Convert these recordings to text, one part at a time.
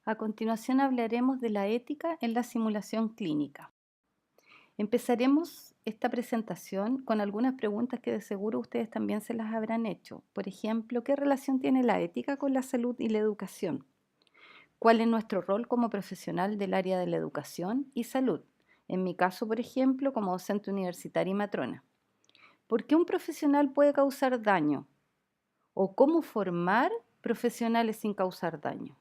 A continuación hablaremos de la ética en la simulación clínica. Empezaremos esta presentación con algunas preguntas que de seguro ustedes también se las habrán hecho. Por ejemplo, ¿qué relación tiene la ética con la salud y la educación? ¿Cuál es nuestro rol como profesional del área de la educación y salud? En mi caso, por ejemplo, como docente universitaria y matrona. ¿Por qué un profesional puede causar daño? ¿O cómo formar profesionales sin causar daño?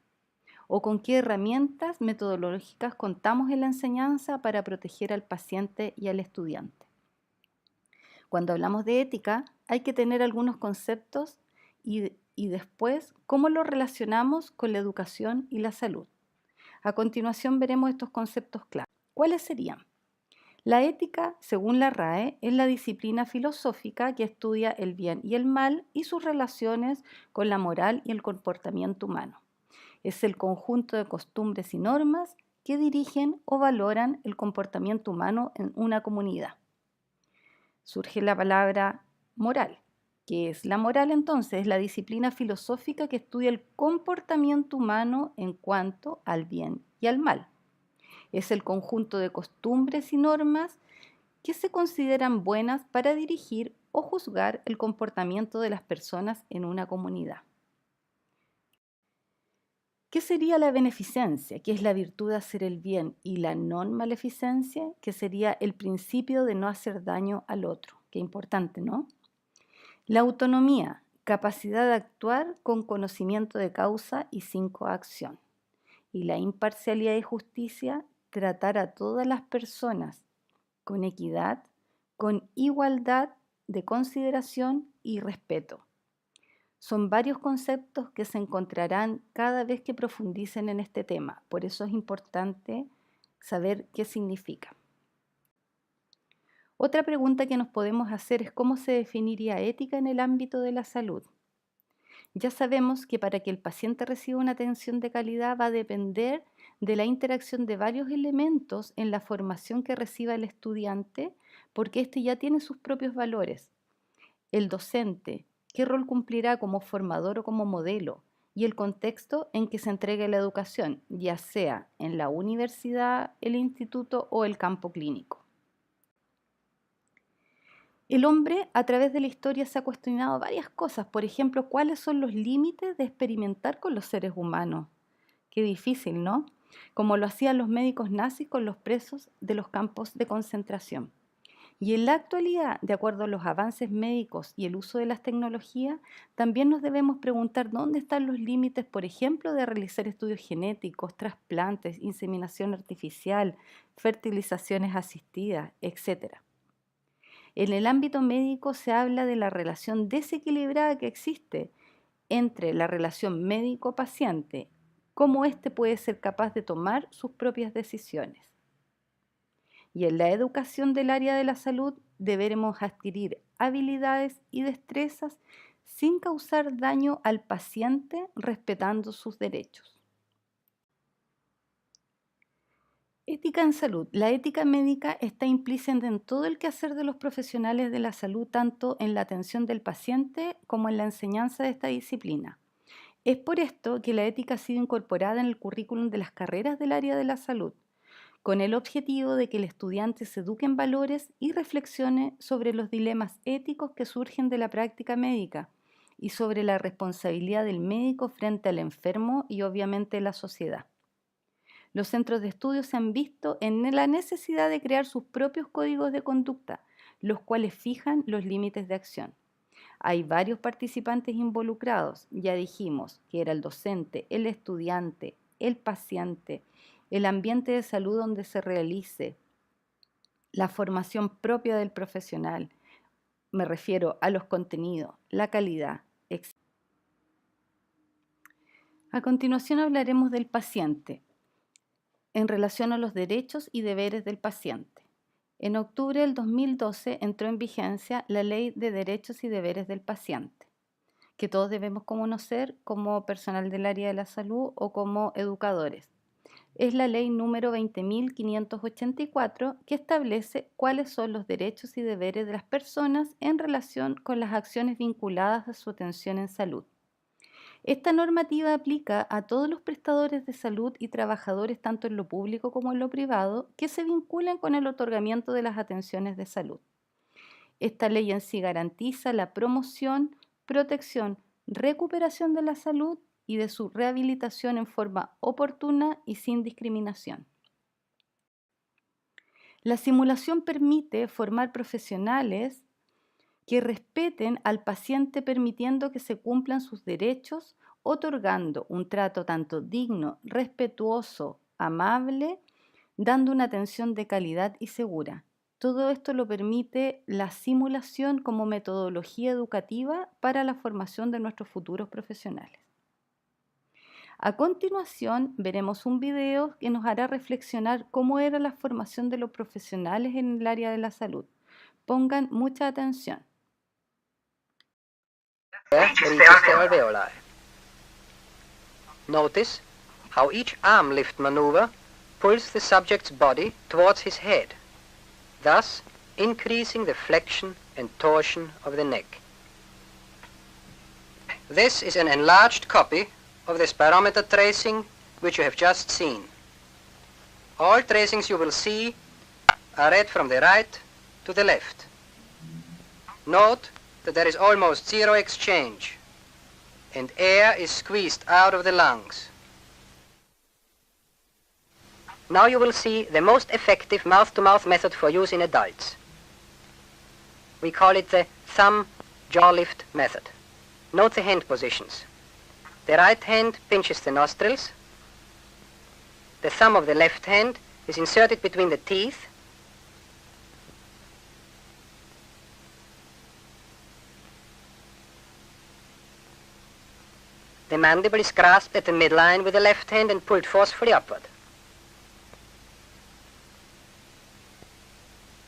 ¿O con qué herramientas metodológicas contamos en la enseñanza para proteger al paciente y al estudiante? Cuando hablamos de ética, hay que tener algunos conceptos y después cómo lo relacionamos con la educación y la salud. A continuación veremos estos conceptos clave. ¿Cuáles serían? La ética, según la RAE, es la disciplina filosófica que estudia el bien y el mal y sus relaciones con la moral y el comportamiento humano. Es el conjunto de costumbres y normas que dirigen o valoran el comportamiento humano en una comunidad. Surge la palabra moral. ¿Qué es la moral entonces? Es la disciplina filosófica que estudia el comportamiento humano en cuanto al bien y al mal. Es el conjunto de costumbres y normas que se consideran buenas para dirigir o juzgar el comportamiento de las personas en una comunidad. ¿Qué sería la beneficencia, que es la virtud de hacer el bien, y la non-maleficencia, que sería el principio de no hacer daño al otro? Qué importante, ¿no? La autonomía, capacidad de actuar con conocimiento de causa y sin coacción. Y la imparcialidad y justicia, tratar a todas las personas con equidad, con igualdad de consideración y respeto. Son varios conceptos que se encontrarán cada vez que profundicen en este tema, por eso es importante saber qué significa. Otra pregunta que nos podemos hacer es cómo se definiría ética en el ámbito de la salud. Ya sabemos que para que el paciente reciba una atención de calidad va a depender de la interacción de varios elementos en la formación que reciba el estudiante, porque éste ya tiene sus propios valores. El docente, qué rol cumplirá como formador o como modelo, y el contexto en que se entregue la educación, ya sea en la universidad, el instituto o el campo clínico. El hombre a través de la historia se ha cuestionado varias cosas, por ejemplo, cuáles son los límites de experimentar con los seres humanos. Qué difícil, ¿no? Como lo hacían los médicos nazis con los presos de los campos de concentración. Y en la actualidad, de acuerdo a los avances médicos y el uso de las tecnologías, también nos debemos preguntar dónde están los límites, por ejemplo, de realizar estudios genéticos, trasplantes, inseminación artificial, fertilizaciones asistidas, etc. En el ámbito médico se habla de la relación desequilibrada que existe entre la relación médico-paciente, cómo éste puede ser capaz de tomar sus propias decisiones. Y en la educación del área de la salud deberemos adquirir habilidades y destrezas sin causar daño al paciente, respetando sus derechos. Ética en salud. La ética médica está implícita en todo el quehacer de los profesionales de la salud, tanto en la atención del paciente como en la enseñanza de esta disciplina. Es por esto que la ética ha sido incorporada en el currículum de las carreras del área de la salud, con el objetivo de que el estudiante se eduque en valores y reflexione sobre los dilemas éticos que surgen de la práctica médica y sobre la responsabilidad del médico frente al enfermo y obviamente la sociedad. Los centros de estudio se han visto en la necesidad de crear sus propios códigos de conducta, los cuales fijan los límites de acción. Hay varios participantes involucrados, ya dijimos que era el docente, el estudiante, el paciente, el ambiente de salud donde se realice, la formación propia del profesional, me refiero a los contenidos, la calidad, etc. A continuación hablaremos del paciente en relación a los derechos y deberes del paciente. En octubre del 2012 entró en vigencia la Ley de Derechos y Deberes del Paciente, que todos debemos conocer como personal del área de la salud o como educadores. Es la ley número 20.584 que establece cuáles son los derechos y deberes de las personas en relación con las acciones vinculadas a su atención en salud. Esta normativa aplica a todos los prestadores de salud y trabajadores, tanto en lo público como en lo privado, que se vinculan con el otorgamiento de las atenciones de salud. Esta ley en sí garantiza la promoción, protección, recuperación de la salud y de su rehabilitación en forma oportuna y sin discriminación. La simulación permite formar profesionales que respeten al paciente permitiendo que se cumplan sus derechos, otorgando un trato tanto digno, respetuoso, amable, dando una atención de calidad y segura. Todo esto lo permite la simulación como metodología educativa para la formación de nuestros futuros profesionales. A continuación, veremos un video que nos hará reflexionar cómo era la formación de los profesionales en el área de la salud. Pongan mucha atención. Reaches the alveoli. Notice how each arm lift maneuver pulls the subject's body towards his head, thus increasing the flexion and torsion of the neck. This is an enlarged copy of the spirometer tracing which you have just seen. All tracings you will see are read from the right to the left. Note that there is almost zero exchange, and air is squeezed out of the lungs. Now you will see the most effective mouth-to-mouth method for use in adults. We call it the thumb jaw lift method. Note the hand positions. The right hand pinches the nostrils. The thumb of the left hand is inserted between the teeth. The mandible is grasped at the midline with the left hand and pulled forcefully upward.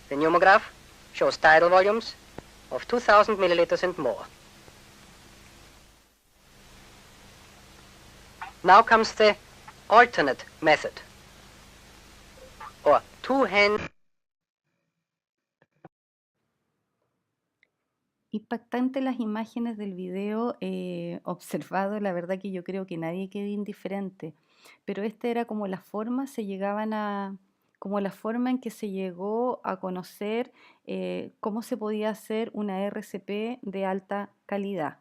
The pneumograph shows tidal volumes of 2,000 milliliters and more. Now comes the alternate method, or two-hand. Impactante las imágenes del video observado, la verdad que yo creo que nadie quede indiferente, pero esta era como la forma, como la forma en que se llegó a conocer cómo se podía hacer una RCP de alta calidad.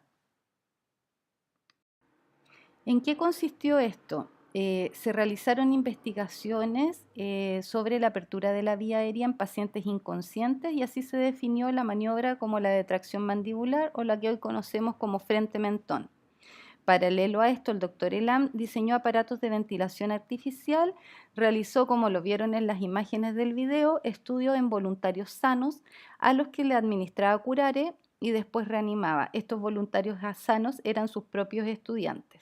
¿En qué consistió esto? Se realizaron investigaciones sobre la apertura de la vía aérea en pacientes inconscientes y así se definió la maniobra como la de tracción mandibular o la que hoy conocemos como frente-mentón. Paralelo a esto, el doctor Elam diseñó aparatos de ventilación artificial, realizó, como lo vieron en las imágenes del video, estudios en voluntarios sanos a los que le administraba curare y después reanimaba. Estos voluntarios sanos eran sus propios estudiantes.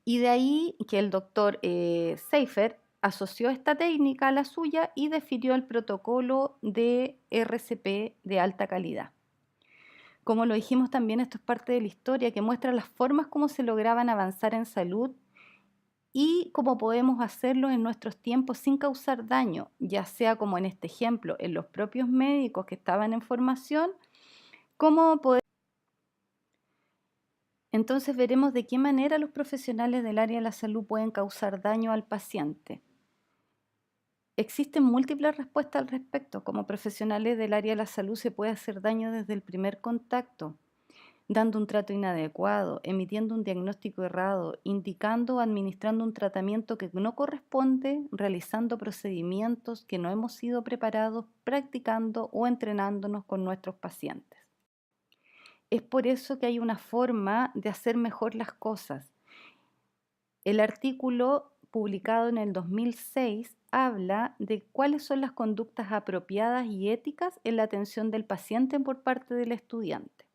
Y de ahí que el doctor Seifer asoció esta técnica a la suya y definió el protocolo de RCP de alta calidad. Como lo dijimos también, esto es parte de la historia que muestra las formas como se lograban avanzar en salud y cómo podemos hacerlo en nuestros tiempos sin causar daño, ya sea como en este ejemplo, en los propios médicos que estaban en formación, cómo poder. Entonces veremos de qué manera los profesionales del área de la salud pueden causar daño al paciente. Existen múltiples respuestas al respecto. Como profesionales del área de la salud se puede hacer daño desde el primer contacto, dando un trato inadecuado, emitiendo un diagnóstico errado, indicando o administrando un tratamiento que no corresponde, realizando procedimientos que no hemos sido preparados, practicando o entrenándonos con nuestros pacientes. Es por eso que hay una forma de hacer mejor las cosas. El artículo publicado en el 2006 habla de cuáles son las conductas apropiadas y éticas en la atención del paciente por parte del estudiante.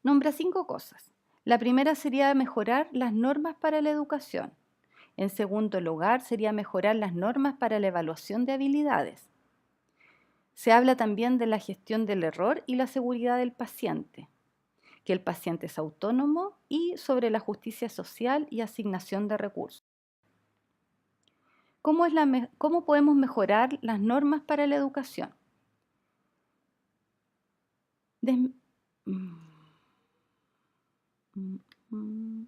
Nombra 5 cosas. La primera sería mejorar las normas para la educación. En segundo lugar, sería mejorar las normas para la evaluación de habilidades. Se habla también de la gestión del error y la seguridad del paciente, que el paciente es autónomo y sobre la justicia social y asignación de recursos. ¿Cómo podemos mejorar las normas para la educación? Mm, mm.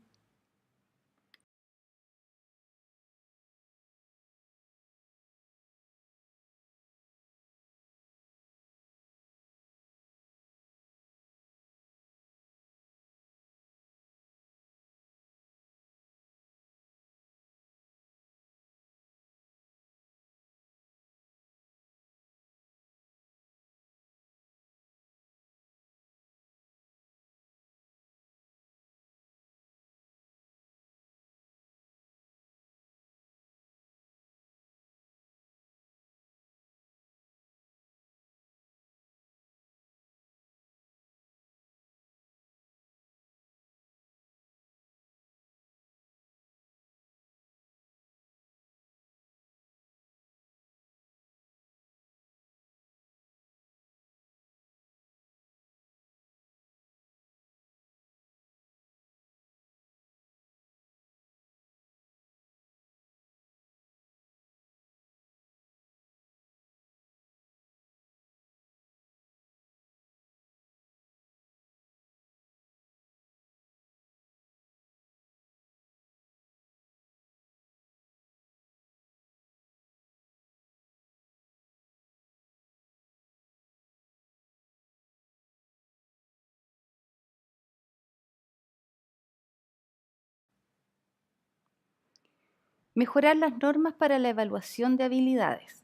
Mejorar las normas para la evaluación de habilidades.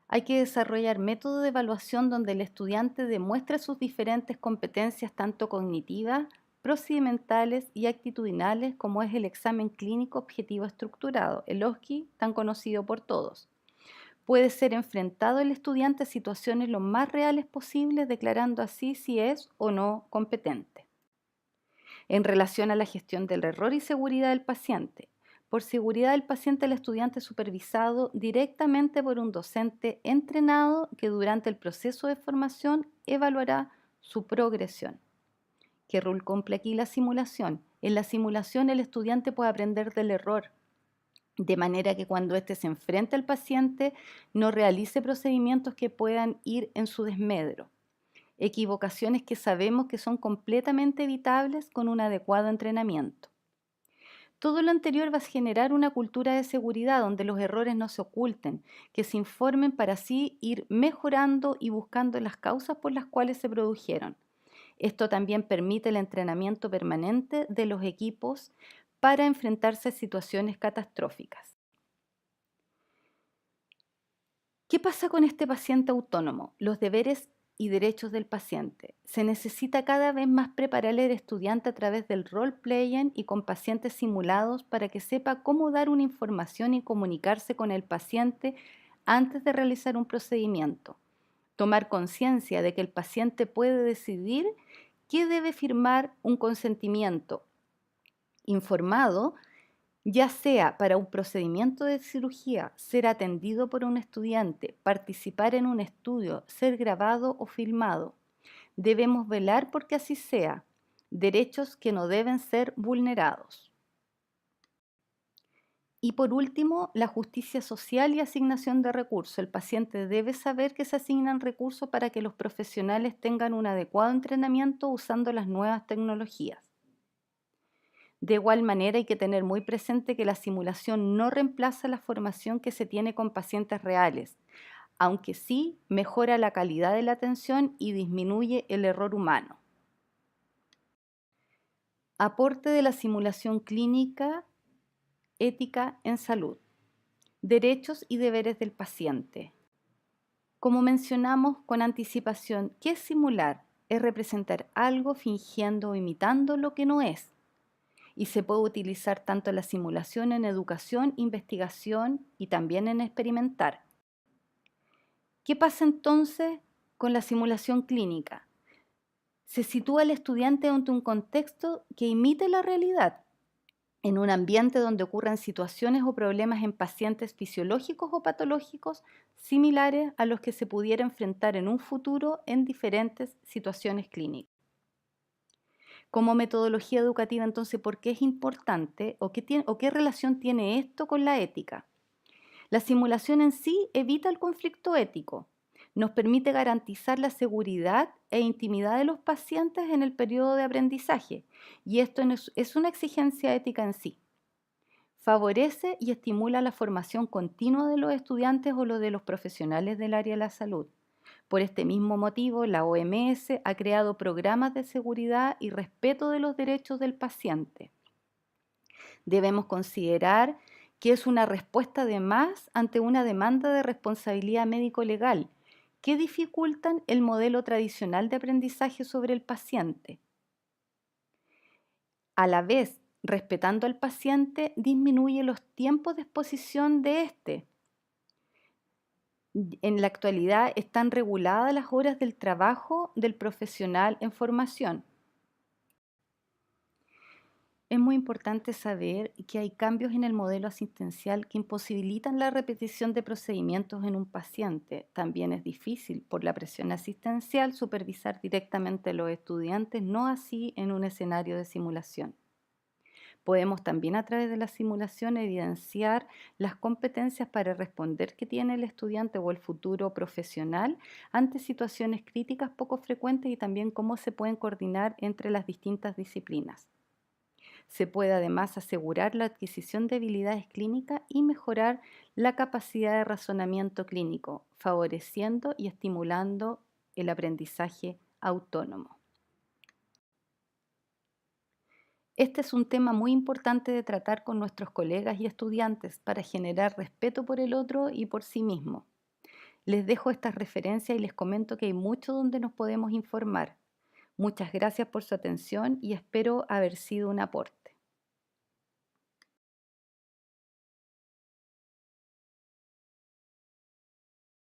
Hay que desarrollar métodos de evaluación donde el estudiante demuestre sus diferentes competencias tanto cognitivas, procedimentales y actitudinales como es el examen clínico objetivo estructurado, el OSCE, tan conocido por todos. Puede ser enfrentado el estudiante a situaciones lo más reales posibles, declarando así si es o no competente. En relación a la gestión del error y seguridad del paciente. Por seguridad del paciente, el estudiante es supervisado directamente por un docente entrenado que durante el proceso de formación evaluará su progresión. ¿Qué rol cumple aquí la simulación? En la simulación el estudiante puede aprender del error, de manera que cuando éste se enfrente al paciente no realice procedimientos que puedan ir en su desmedro. Equivocaciones que sabemos que son completamente evitables con un adecuado entrenamiento. Todo lo anterior va a generar una cultura de seguridad donde los errores no se oculten, que se informen para así ir mejorando y buscando las causas por las cuales se produjeron. Esto también permite el entrenamiento permanente de los equipos para enfrentarse a situaciones catastróficas. ¿Qué pasa con este paciente autónomo? Los deberes y derechos del paciente. Se necesita cada vez más preparar al estudiante a través del role-playing y con pacientes simulados para que sepa cómo dar una información y comunicarse con el paciente antes de realizar un procedimiento. Tomar conciencia de que el paciente puede decidir qué debe firmar un consentimiento informado, ya sea para un procedimiento de cirugía, ser atendido por un estudiante, participar en un estudio, ser grabado o filmado. Debemos velar porque así sea, derechos que no deben ser vulnerados. Y por último, la justicia social y asignación de recursos. El paciente debe saber que se asignan recursos para que los profesionales tengan un adecuado entrenamiento usando las nuevas tecnologías. De igual manera, hay que tener muy presente que la simulación no reemplaza la formación que se tiene con pacientes reales, aunque sí mejora la calidad de la atención y disminuye el error humano. Aporte de la simulación clínica, ética en salud. Derechos y deberes del paciente. Como mencionamos con anticipación, ¿qué es simular? Es representar algo fingiendo o imitando lo que no es. Y se puede utilizar tanto la simulación en educación, investigación y también en experimentar. ¿Qué pasa entonces con la simulación clínica? Se sitúa al estudiante ante un contexto que imite la realidad, en un ambiente donde ocurran situaciones o problemas en pacientes fisiológicos o patológicos similares a los que se pudiera enfrentar en un futuro en diferentes situaciones clínicas. Como metodología educativa, entonces, ¿por qué es importante o qué relación tiene esto con la ética? La simulación en sí evita el conflicto ético. Nos permite garantizar la seguridad e intimidad de los pacientes en el periodo de aprendizaje, y esto es una exigencia ética en sí. Favorece y estimula la formación continua de los estudiantes o lo de los profesionales del área de la salud. Por este mismo motivo, la OMS ha creado programas de seguridad y respeto de los derechos del paciente. Debemos considerar que es una respuesta de más ante una demanda de responsabilidad médico-legal que dificultan el modelo tradicional de aprendizaje sobre el paciente. A la vez, respetando al paciente, disminuye los tiempos de exposición de éste. En la actualidad están reguladas las horas del trabajo del profesional en formación. Es muy importante saber que hay cambios en el modelo asistencial que imposibilitan la repetición de procedimientos en un paciente. También es difícil, por la presión asistencial, supervisar directamente a los estudiantes, no así en un escenario de simulación. Podemos también a través de la simulación evidenciar las competencias para responder que tiene el estudiante o el futuro profesional ante situaciones críticas poco frecuentes y también cómo se pueden coordinar entre las distintas disciplinas. Se puede además asegurar la adquisición de habilidades clínicas y mejorar la capacidad de razonamiento clínico, favoreciendo y estimulando el aprendizaje autónomo. Este es un tema muy importante de tratar con nuestros colegas y estudiantes para generar respeto por el otro y por sí mismo. Les dejo estas referencias y les comento que hay mucho donde nos podemos informar. Muchas gracias por su atención y espero haber sido un aporte.